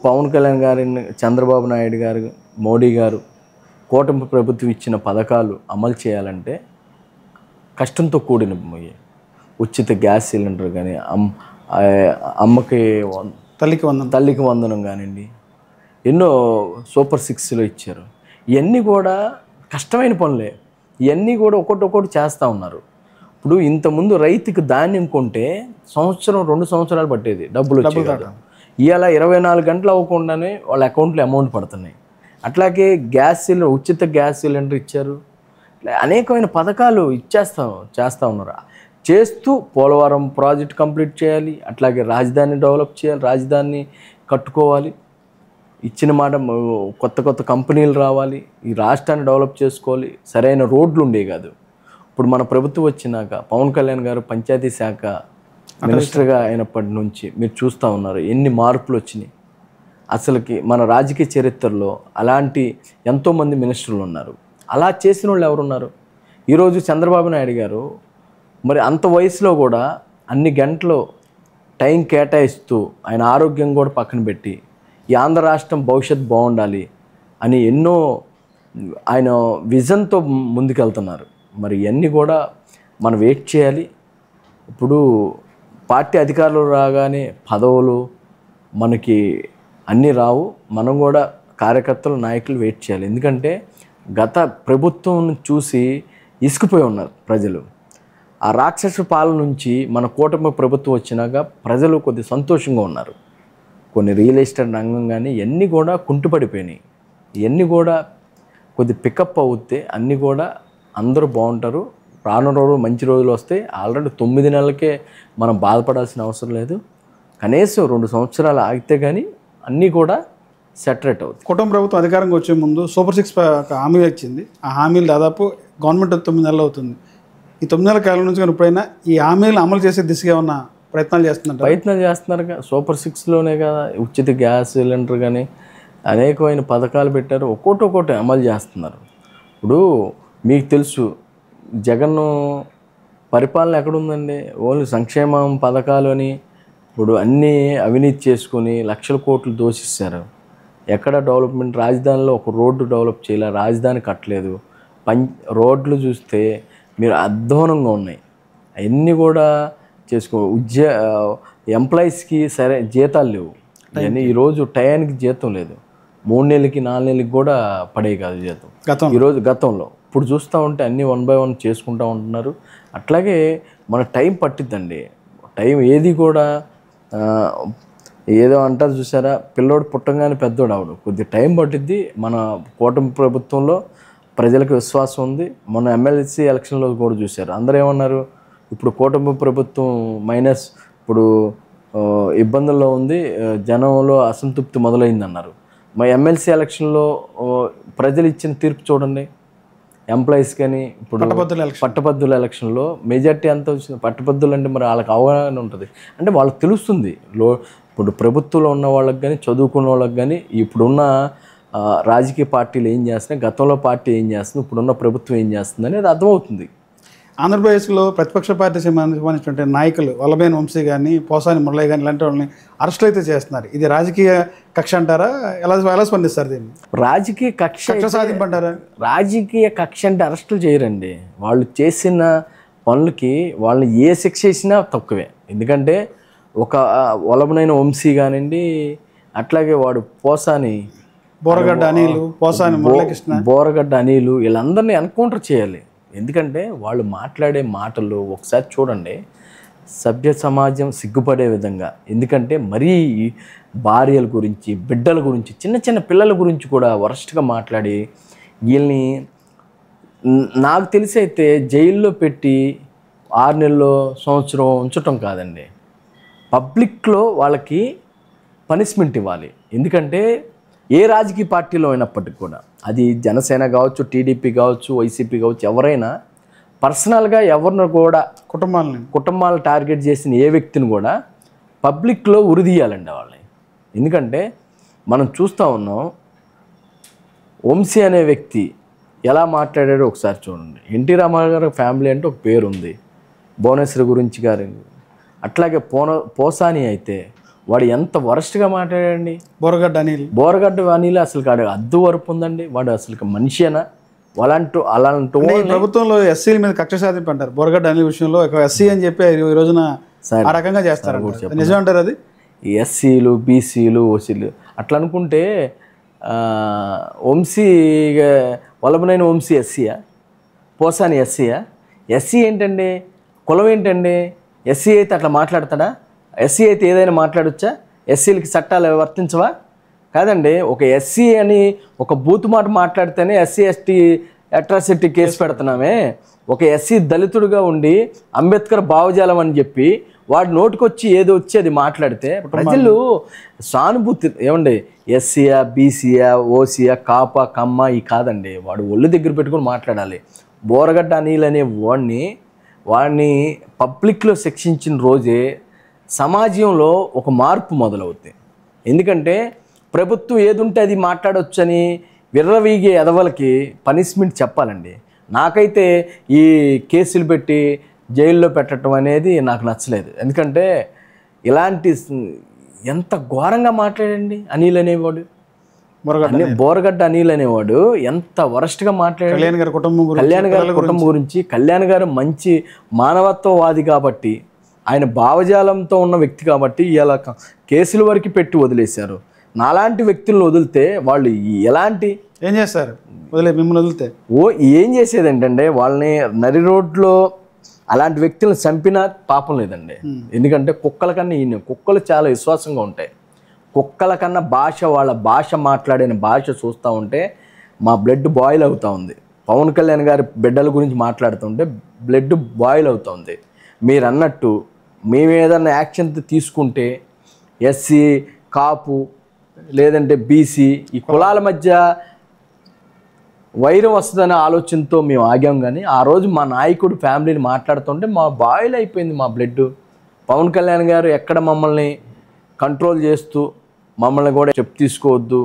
పవన్ కళ్యాణ్ గారిని, చంద్రబాబు నాయుడు గారు, మోడీ గారు కూటమి ప్రభుత్వం ఇచ్చిన పథకాలు అమలు చేయాలంటే కష్టంతో కూడిన ఉచిత గ్యాస్ సిలిండర్ కానీ, అమ్మకి తల్లికి వందనం కానివ్వండి, ఎన్నో సూపర్ 6లో ఇచ్చారు. ఇవన్నీ కూడా కష్టమైన పనులే. ఇవన్నీ కూడా ఒక్కొక్కటి చేస్తూ ఉన్నారు. ఇప్పుడు ఇంతకుముందు రైతుకి ధాన్యం కొంటే సంవత్సరం 2 సంవత్సరాలు పట్టేది డబ్బులు వచ్చేది. ఇవాళ 24 గంటలు అవ్వకుండానే వాళ్ళ అకౌంట్లో అమౌంట్ పడుతున్నాయి. అట్లాగే ఉచిత గ్యాస్ సిలిండర్ ఇచ్చారు. అనేకమైన పథకాలు చేస్తూ ఉన్నారు. చేస్తూ పోలవరం ప్రాజెక్ట్ కంప్లీట్ చేయాలి, అట్లాగే రాజధాని డెవలప్ చేయాలి, రాజధాని కట్టుకోవాలి, ఇచ్చిన మాట కొత్త కంపెనీలు రావాలి, ఈ రాష్ట్రాన్ని డెవలప్ చేసుకోవాలి, సరైన రోడ్లు ఉండేవి కాదు. ఇప్పుడు మన ప్రభుత్వం వచ్చినాక పవన్ కళ్యాణ్ గారు పంచాయతీ శాఖ మినిస్టర్గా అయినప్పటి నుంచి మీరు చూస్తూ ఉన్నారు ఎన్ని మార్పులు వచ్చినాయి. అసలుకి మన రాజకీయ చరిత్రలో అలాంటి ఎంతోమంది మినిస్టర్లు ఉన్నారు. అలా చేసిన వాళ్ళు ఎవరున్నారు? ఈరోజు చంద్రబాబు నాయుడు గారు మరి అంత వయసులో కూడా అన్ని గంటలు టైం కేటాయిస్తూ ఆయన ఆరోగ్యం కూడా పక్కన పెట్టి ఈ ఆంధ్ర రాష్ట్రం భవిష్యత్తు బాగుండాలి అని ఎన్నో ఆయన విజన్తో ముందుకెళ్తున్నారు. మరి ఇవన్నీ కూడా మనం వెయిట్ చేయాలి. ఇప్పుడు పార్టీ అధికారులు రాగానే పదవులు మనకి అన్నీ రావు. మనం కూడా కార్యకర్తలు, నాయకులు వెయిట్ చేయాలి. ఎందుకంటే గత ప్రభుత్వం చూసి ఇసుకుపోయి ఉన్నారు ప్రజలు. ఆ రాక్షస పాలన నుంచి మన కూటమి ప్రభుత్వం వచ్చినాక ప్రజలు కొద్ది సంతోషంగా ఉన్నారు. కొన్ని రియల్ ఎస్టేట్ రంగం కానీ ఇవన్నీ కూడా కుంటుపడిపోయినాయి. ఇవన్నీ కూడా కొద్ది పికప్ అవుతే అన్నీ కూడా అందరూ బాగుంటారు. రానున్న రోజులు మంచి రోజులు వస్తాయి. ఆల్రెడీ 9 నెలలకే మనం బాధపడాల్సిన అవసరం లేదు. కనీసం 2 సంవత్సరాలు ఆగితే కానీ అన్నీ కూడా సెటరేట్ అవుతుంది. కుటుంబ ప్రభుత్వం అధికారంగా వచ్చే ముందు సూపర్ 6 హామీ వచ్చింది. ఆ హామీలు దాదాపు గవర్నమెంట్ 9 నెలలు అవుతుంది. ఈ 9 నెలల కాలం నుంచి కానీ ఇప్పుడైనా ఈ హామీలు అమలు చేసే దిశగా ఉన్న ప్రయత్నాలు చేస్తున్నారు. సూపర్ 6లోనే కదా ఉచిత గ్యాస్ సిలిండర్ కానీ అనేకమైన పథకాలు పెట్టారు. ఒక్కొక్కటి అమలు చేస్తున్నారు. ఇప్పుడు మీకు తెలుసు జగన్ పరిపాలన ఎక్కడుందండి? ఓన్లీ సంక్షేమం పథకాలు అని ఇప్పుడు అన్నీ అవినీతి చేసుకొని లక్షల కోట్లు దోషిస్తారు. ఎక్కడ డెవలప్మెంట్? రాజధానిలో ఒక రోడ్డు డెవలప్ చేయలే, రాజధాని కట్టలేదు. రోడ్లు చూస్తే మీరు అధ్వానంగా ఉన్నాయి. అవన్నీ కూడా ఎంప్లాయీస్కి సరే జీతాలు లేవు. ఇవన్నీ ఈరోజు టయానికి జీతం లేదు. 3 నెలలకి 4 నెలలకి కూడా పడే కాదు జీతం ఈరోజు. గతంలో ఇప్పుడు చూస్తూ ఉంటే అన్నీ 1 by 1 చేసుకుంటూ ఉంటున్నారు. అట్లాగే మన టైం పట్టిద్దండి. టైం ఏది కూడా ఏదో అంటారు చూసారా, పిల్లోడు పుట్టంగానే పెద్దోడు అవడు. కొద్ది టైం పట్టిద్ది. మన కూటమి ప్రభుత్వంలో ప్రజలకు విశ్వాసం ఉంది. మన ఎమ్మెల్సీ ఎలక్షన్లో కూడా చూశారు. అందరూ ఏమన్నారు, ఇప్పుడు కూటమి ప్రభుత్వం ఇప్పుడు ఇబ్బందుల్లో ఉంది, జనంలో అసంతృప్తి మొదలైందన్నారు. మా ఎమ్మెల్సీ ఎలక్షన్లో ప్రజలు ఇచ్చిన తీర్పు చూడండి. ఎంప్లాయీస్ కానీ ఇప్పుడు పట్టభద్రుల ఎలక్షన్లో మెజార్టీ ఎంత వచ్చింది? పట్టభద్రులు అంటే మరి వాళ్ళకి అవగాహన ఉంటుంది. అంటే వాళ్ళకి తెలుస్తుంది. ఇప్పుడు ప్రభుత్వంలో ఉన్న వాళ్ళకి కానీ, చదువుకున్న వాళ్ళకి కానీ, ఇప్పుడున్న రాజకీయ పార్టీలు ఏం చేస్తున్నాయి, గతంలో పార్టీ ఏం చేస్తుంది, ఇప్పుడున్న ప్రభుత్వం ఏం చేస్తుంది అనేది అర్థమవుతుంది. ఆంధ్రప్రదేశ్లో ప్రతిపక్ష పార్టీ సంబంధించినటువంటి నాయకులు వల్లభనేని వంశీ కానీ, పోసాని మురళి కానీ ఇలాంటి వాళ్ళని అరెస్టులు అయితే చేస్తున్నారు. ఇది రాజకీయ కక్ష అంటారా? ఎలా స్పందిస్తారు దీన్ని? రాజకీయ కక్ష సాధింపు అంటారా? రాజకీయ కక్ష అంటే అరెస్టులు చేయరండి. వాళ్ళు చేసిన పనులకి వాళ్ళని ఏ శిక్ష చేసినా తక్కువే. ఎందుకంటే ఒక వల్లభనేని వంశీ కానివ్వండి, అట్లాగే వాడు బోరగడ్డ అనిలు వీళ్ళందరినీ ఎన్కౌంటర్ చేయాలి. ఎందుకంటే వాళ్ళు మాట్లాడే మాటలు ఒకసారి చూడండి, సభ్య సమాజం సిగ్గుపడే విధంగా. ఎందుకంటే మరీ భార్యల గురించి, బిడ్డల గురించి, చిన్న చిన్న పిల్లల గురించి కూడా వరస్ట్గా మాట్లాడి వీళ్ళని నాకు తెలిసి అయితే జైల్లో పెట్టి 6 నెలలు, సంవత్సరం ఉంచటం కాదండి, పబ్లిక్లో వాళ్ళకి పనిష్మెంట్ ఇవ్వాలి. ఎందుకంటే ఏ రాజకీయ పార్టీలో అయినప్పటికీ కూడా, అది జనసేన కావచ్చు, టీడీపీ కావచ్చు, వైసీపీ కావచ్చు, ఎవరైనా పర్సనల్గా ఎవరిని కూడా కుటుంబాలను టార్గెట్ చేసిన ఏ వ్యక్తిని కూడా పబ్లిక్లో ఉరిదీయాలండి వాళ్ళని. ఎందుకంటే మనం చూస్తూ ఉన్నాం, వంశీ అనే వ్యక్తి ఎలా మాట్లాడాడో ఒకసారి చూడండి. ఎన్టీ రామారావు ఫ్యామిలీ అంటే ఒక పేరు ఉంది, భువనేశ్వరి గురించి గారు. అట్లాగే పోసాని అయితే వాడు ఎంత వరస్ట్గా మాట్లాడండి. బోరగడ్డ అనిల్ బోరగడ్డ అనిల్ అసలు కాడు అద్దు వరపు ఉందండి. వాడు అసలు మనిషేనా? అలాంటి అంటే ఈ ప్రభుత్వంలో ఎస్సీల మీద కక్ష సాధింపు అంటారు. బోరగడ్డ అనిల్ విషయంలో ఒక ఎస్సీ అని చెప్పి ఈ రోజున ఆ రకంగా చేస్తారు. నిజం అంటారు అది? ఎస్సీలు, బీసీలు, ఓసీలు అట్లా అనుకుంటే వంశీ వల్లభనేని వంశీ ఎస్సీయా? పోసాని ఎస్సీయా? ఎస్సీ ఏంటండి? కులం ఏంటండి? ఎస్సీ అయితే అట్లా మాట్లాడతాడా? ఎస్సీ అయితే ఏదైనా మాట్లాడొచ్చా? ఎస్సీలకి చట్టాలు వర్తించవా? కాదండి. ఒక ఎస్సీ అని ఒక బూతు మాట మాట్లాడితేనే ఎస్సీ ఎస్టీ అట్రాసిటీ కేసు పెడుతున్నామే. ఒక ఎస్సీ దళితుడిగా ఉండి అంబేద్కర్ భావజాలం అని చెప్పి వాడు నోటికొచ్చి ఏదో వచ్చి అది మాట్లాడితే ప్రజలు సానుభూతి ఏమండి? ఎస్సీయా, బీసీయా, ఓసీయా, కాపా, కమ్మ ఈ కాదండి. వాడు ఒళ్ళు దగ్గర పెట్టుకొని మాట్లాడాలి. బోరగడ్డ అనిల్ అనే వాడిని పబ్లిక్లో శిక్షించిన రోజే సమాజంలో ఒక మార్పు మొదలవుతుంది. ఎందుకంటే ప్రభుత్వం ఏదుంటే అది మాట్లాడొచ్చని విర్రవీగే ఎదవలకి పనిష్మెంట్ చెప్పాలండి. నాకైతే ఈ కేసులు పెట్టి జైల్లో పెట్టడం అనేది నాకు నచ్చలేదు. ఎందుకంటే ఇలాంటి ఎంత ఘోరంగా మాట్లాడండి అనిల్ అనేవాడు. బోరగడ్డ అనిల్ అనేవాడు ఎంత వరస్ట్గా మాట్లాడాడు. కళ్యాణ్ గారి కుటుంబం గురించి. కళ్యాణ్ గారు మంచి మానవత్వవాది కాబట్టి, ఆయన భావజాలంతో ఉన్న వ్యక్తి కాబట్టి ఇలా కేసుల వరకు పెట్టి వదిలేశారు. నాలాంటి వ్యక్తులను వదిలితే వాళ్ళు ఎలాంటి ఏం చేస్తారు? మిమ్మల్ని వదిలితే ఏం చేసేది ఏంటంటే వాళ్ళని నరి రోడ్లో అలాంటి వ్యక్తులను చంపినా పాపం లేదండి. ఎందుకంటే కుక్కల కన్నా కుక్కలు చాలా విశ్వాసంగా ఉంటాయి. కుక్కల కన్నా వాళ్ళ భాష మాట్లాడిన భాష చూస్తూ ఉంటే మా బ్లడ్ బాయిల్ అవుతూ ఉంది. పవన్ కళ్యాణ్ గారి బిడ్డల గురించి మాట్లాడుతుంటే బ్లడ్ బాయిల్ అవుతుంది. మీరు అన్నట్టు మేము ఏదన్నా యాక్షన్ తీసుకుంటే ఎస్సీ, కాపు లేదంటే బీసీ ఈ కులాల మధ్య వైరం వస్తుందనే ఆలోచనతో మేము ఆగాం. కానీ ఆ రోజు మా నాయకుడు ఫ్యామిలీని మాట్లాడుతుంటే మా బాయిల్ అయిపోయింది మా బ్లడ్. పవన్ కళ్యాణ్ గారు ఎక్కడ మమ్మల్ని కంట్రోల్ చేస్తూ మమ్మల్ని కూడా తీసుకోవద్దు,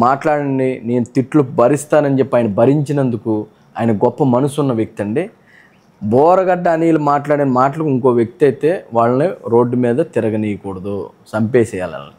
మాట్లాడండి, నేను తిట్లు భరిస్తానని చెప్పి ఆయన భరించినందుకు ఆయన గొప్ప మనసున్న వ్యక్తి అండి. బోరగడ్డ అనిల్ మాట్లాడిన మాటలకు ఇంకో వ్యక్తి అయితే వాళ్ళని రోడ్డు మీద తిరగనీయకూడదు, చంపేసేయాలని.